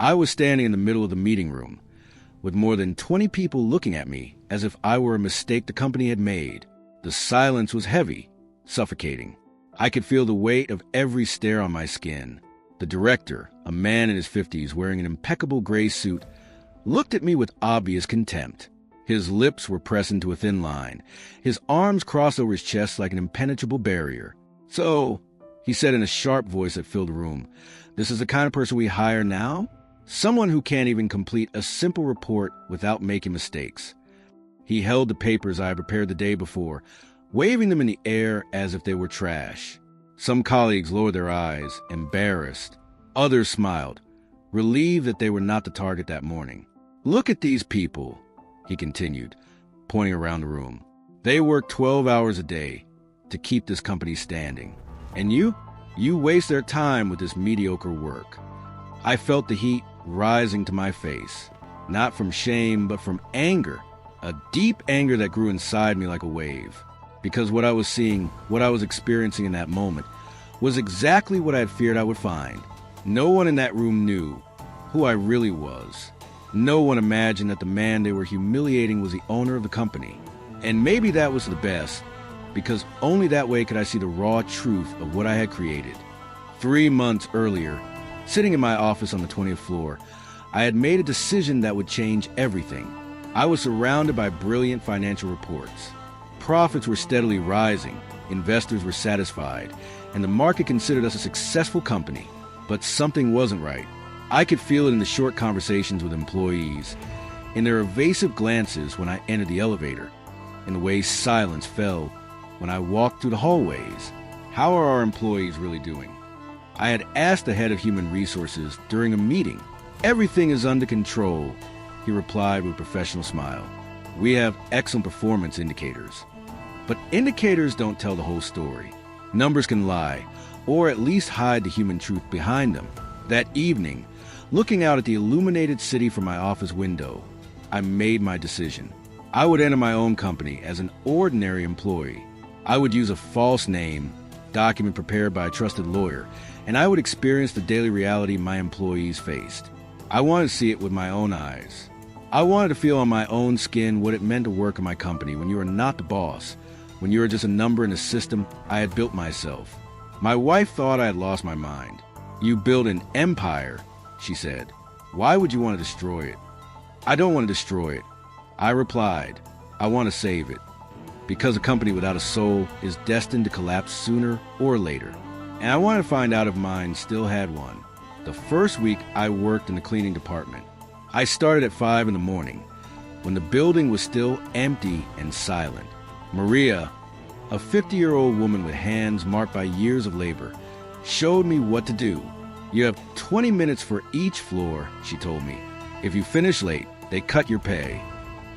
I was standing in the middle of the meeting room, with more than 20 people looking at me as if I were a mistake the company had made. The silence was heavy, suffocating. I could feel the weight of every stare on my skin. The director, a man in his 50s wearing an impeccable gray suit, looked at me with obvious contempt. His lips were pressed into a thin line. His arms crossed over his chest like an impenetrable barrier. "So," he said in a sharp voice that filled the room, "this is the kind of person we hire now? Someone who can't even complete a simple report without making mistakes." He held the papers I had prepared the day before, waving them in the air as if they were trash. Some colleagues lowered their eyes, embarrassed. Others smiled, relieved that they were not the target that morning. "Look at these people," he continued, pointing around the room. "They work 12 hours a day to keep this company standing. And you waste their time with this mediocre work." I felt the heat rising to my face, not from shame, but from anger, a deep anger that grew inside me like a wave. Because what I was seeing, what I was experiencing in that moment, was exactly what I had feared I would find. No one in that room knew who I really was. No one imagined that the man they were humiliating was the owner of the company. And maybe that was the best, because only that way could I see the raw truth of what I had created. 3 months earlier, sitting in my office on the 20th floor, I had made a decision that would change everything. I was surrounded by brilliant financial reports. Profits were steadily rising, investors were satisfied, and the market considered us a successful company. But something wasn't right. I could feel it in the short conversations with employees, in their evasive glances when I entered the elevator, in the way silence fell when I walked through the hallways. How are our employees really doing? I had asked the head of human resources during a meeting. "Everything is under control," he replied with a professional smile. "We have excellent performance indicators." But indicators don't tell the whole story. Numbers can lie, or at least hide the human truth behind them. That evening, looking out at the illuminated city from my office window, I made my decision. I would enter my own company as an ordinary employee. I would use a false name, document prepared by a trusted lawyer, and I would experience the daily reality my employees faced. I wanted to see it with my own eyes. I wanted to feel on my own skin what it meant to work in my company when you are not the boss, when you are just a number in a system I had built myself. My wife thought I had lost my mind. "You build an empire," she said. "Why would you want to destroy it?" "I don't want to destroy it," I replied. "I want to save it. Because a company without a soul is destined to collapse sooner or later. And I wanted to find out if mine still had one." The first week I worked in the cleaning department. I started at 5 in the morning, when the building was still empty and silent. Maria, a 50-year-old woman with hands marked by years of labor, showed me what to do. "You have 20 minutes for each floor," she told me. "If you finish late, they cut your pay."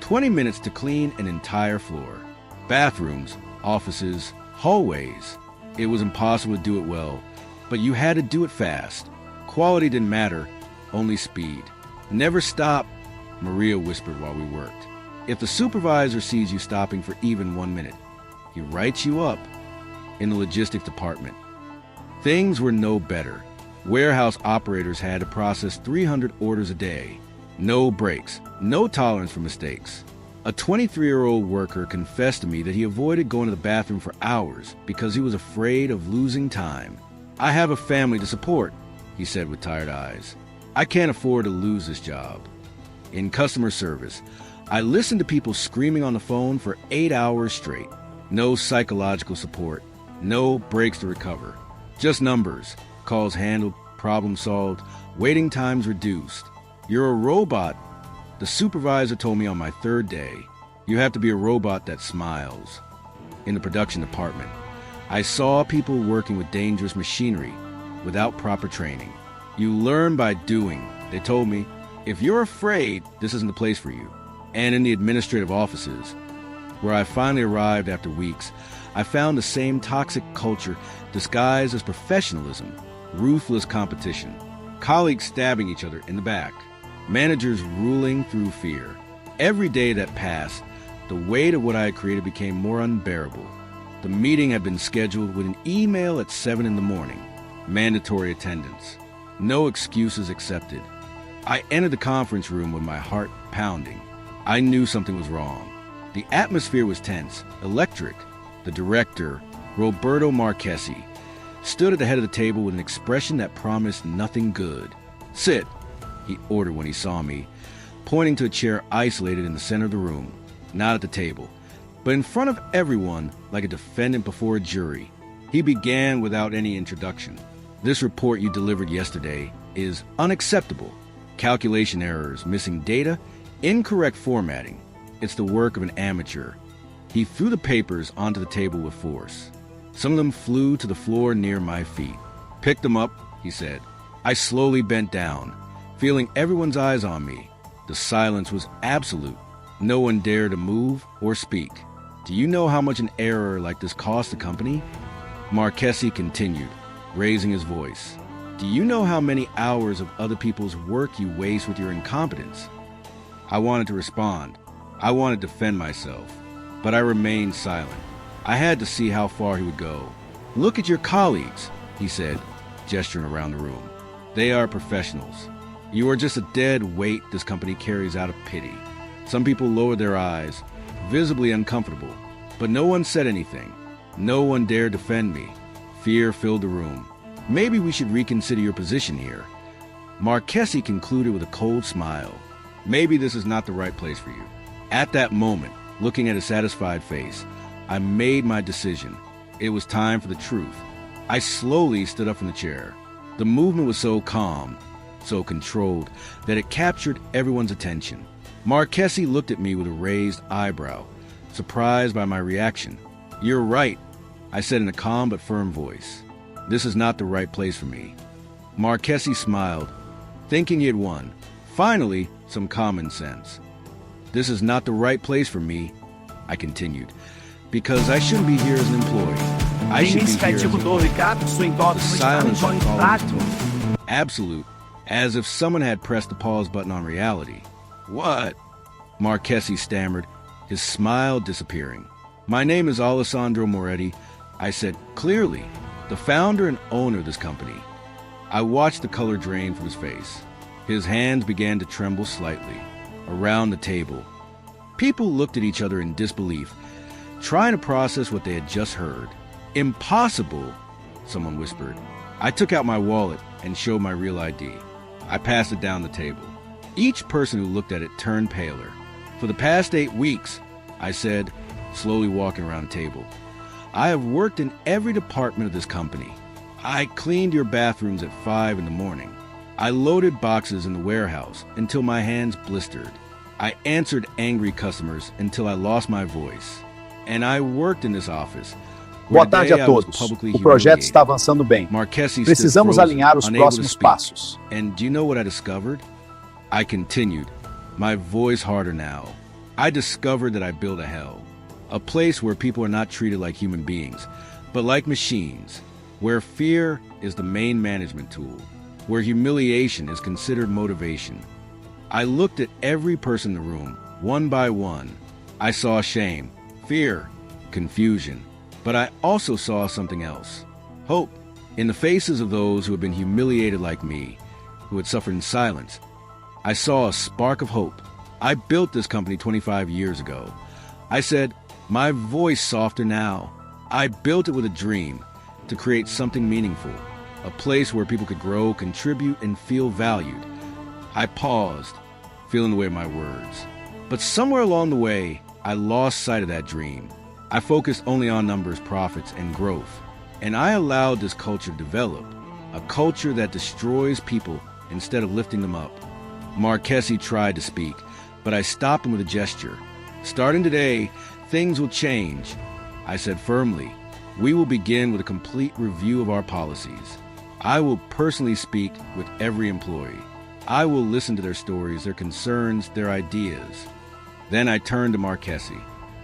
20 minutes to clean an entire floor. Bathrooms, offices, hallways. It was impossible to do it well, but you had to do it fast. Quality didn't matter, only speed. "Never stop," Maria whispered while we worked. "If the supervisor sees you stopping for even 1 minute, he writes you up." In the logistics department, things were no better. Warehouse operators had to process 300 orders a day. No breaks, no tolerance for mistakes. A 23-year-old worker confessed to me that he avoided going to the bathroom for hours because he was afraid of losing time. "I have a family to support," he said with tired eyes. "I can't afford to lose this job." In customer service, I listened to people screaming on the phone for 8 hours straight. No psychological support, no breaks to recover. Just numbers, calls handled, problem solved, waiting times reduced. "You're a robot," the supervisor told me on my 3rd day. "You have to be a robot that smiles." In the production department, I saw people working with dangerous machinery without proper training. "You learn by doing," they told me. "If you're afraid, this isn't the place for you." And in the administrative offices, where I finally arrived after weeks, I found the same toxic culture disguised as professionalism, ruthless competition, colleagues stabbing each other in the back, managers ruling through fear. Every day that passed, the weight of what I had created became more unbearable. The meeting had been scheduled with an email at 7 in the morning, mandatory attendance, no excuses accepted. I entered the conference room with my heart pounding. I knew something was wrong. The atmosphere was tense, electric. The director, Roberto Marchesi, stood at the head of the table with an expression that promised nothing good. "Sit," he ordered when he saw me, pointing to a chair isolated in the center of the room, not at the table, but in front of everyone like a defendant before a jury. He began without any introduction. "This report you delivered yesterday is unacceptable. Calculation errors, missing data, incorrect formatting. It's the work of an amateur." He threw the papers onto the table with force. Some of them flew to the floor near my feet. "Pick them up," he said. I slowly bent down, feeling everyone's eyes on me. The silence was absolute. No one dared to move or speak. "Do you know how much an error like this costs the company?" Marchesi continued, raising his voice. "Do you know how many hours of other people's work you waste with your incompetence?" I wanted to respond. I wanted to defend myself, but I remained silent. I had to see how far he would go. "Look at your colleagues," he said, gesturing around the room. "They are professionals. You are just a dead weight this company carries out of pity." Some people lowered their eyes, visibly uncomfortable, but no one said anything. No one dared defend me. Fear filled the room. "Maybe we should reconsider your position here." Marchesi concluded with a cold smile. "Maybe this is not the right place for you." At that moment, looking at his satisfied face, I made my decision. It was time for the truth. I slowly stood up from the chair. The movement was so calm, so controlled, that it captured everyone's attention. Marchesi looked at me with a raised eyebrow, surprised by my reaction. "You're right," I said in a calm but firm voice. "This is not the right place for me." Marchesi smiled, thinking he had won. Finally, some common sense. "This is not the right place for me," I continued, "because I shouldn't be here as an employee. I should be here as an employee." The silence followed total, absolute, as if someone had pressed the pause button on reality. "What?" Marchesi stammered, his smile disappearing. "My name is Alessandro Moretti," I said clearly, "the founder and owner of this company." I watched the color drain from his face. His hands began to tremble slightly. Around the table, people looked at each other in disbelief, trying to process what they had just heard. "Impossible," someone whispered. I took out my wallet and showed my real ID. I passed it down the table. Each person who looked at it turned paler. "For the past 8 weeks," I said, slowly walking around the table, "I have worked in every department of this company. I cleaned your bathrooms at 5 in the morning. I loaded boxes in the warehouse until my hands blistered. I answered angry customers until I lost my voice. And I worked in this office. Boa tarde a todos. O projeto está avançando bem. Precisamos alinhar os próximos passos. And do you know what I discovered? I continued, my voice harder now. I discovered that I built a hell. A place where people are not treated like human beings, but like machines. Where fear is the main management tool. Where humiliation is considered motivation. I looked at every person in the room, one by one. I saw shame, fear, confusion. But I also saw something else. Hope. In the faces of those who had been humiliated like me, who had suffered in silence, I saw a spark of hope. I built this company 25 years ago. I said, my voice softer now. I built it with a dream to create something meaningful, a place where people could grow, contribute, and feel valued. I paused, feeling the weight of my words. But somewhere along the way, I lost sight of that dream. I focused only on numbers, profits, and growth. And I allowed this culture to develop, a culture that destroys people instead of lifting them up. Marchesi tried to speak, but I stopped him with a gesture. Starting today, things will change. I said firmly, we will begin with a complete review of our policies. I will personally speak with every employee. I will listen to their stories, their concerns, their ideas. Then I turned to Marchesi,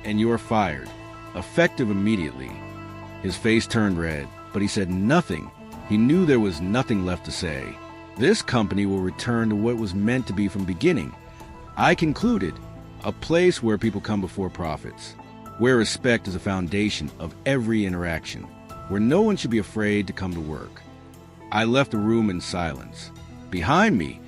and you are fired, effective immediately. His face turned red, but he said nothing. He knew there was nothing left to say. This company will return to what it was meant to be from the beginning. I concluded, a place where people come before profits, where respect is a foundation of every interaction, where no one should be afraid to come to work. I left the room in silence. Behind me,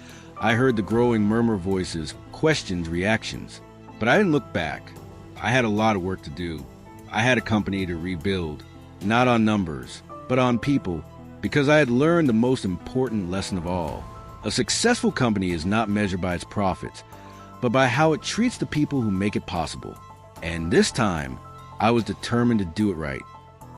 I heard the growing murmur voices, questions, reactions. But I didn't look back. I had a lot of work to do. I had a company to rebuild, not on numbers, but on people, because I had learned the most important lesson of all. A successful company is not measured by its profits, but by how it treats the people who make it possible. And this time, I was determined to do it right.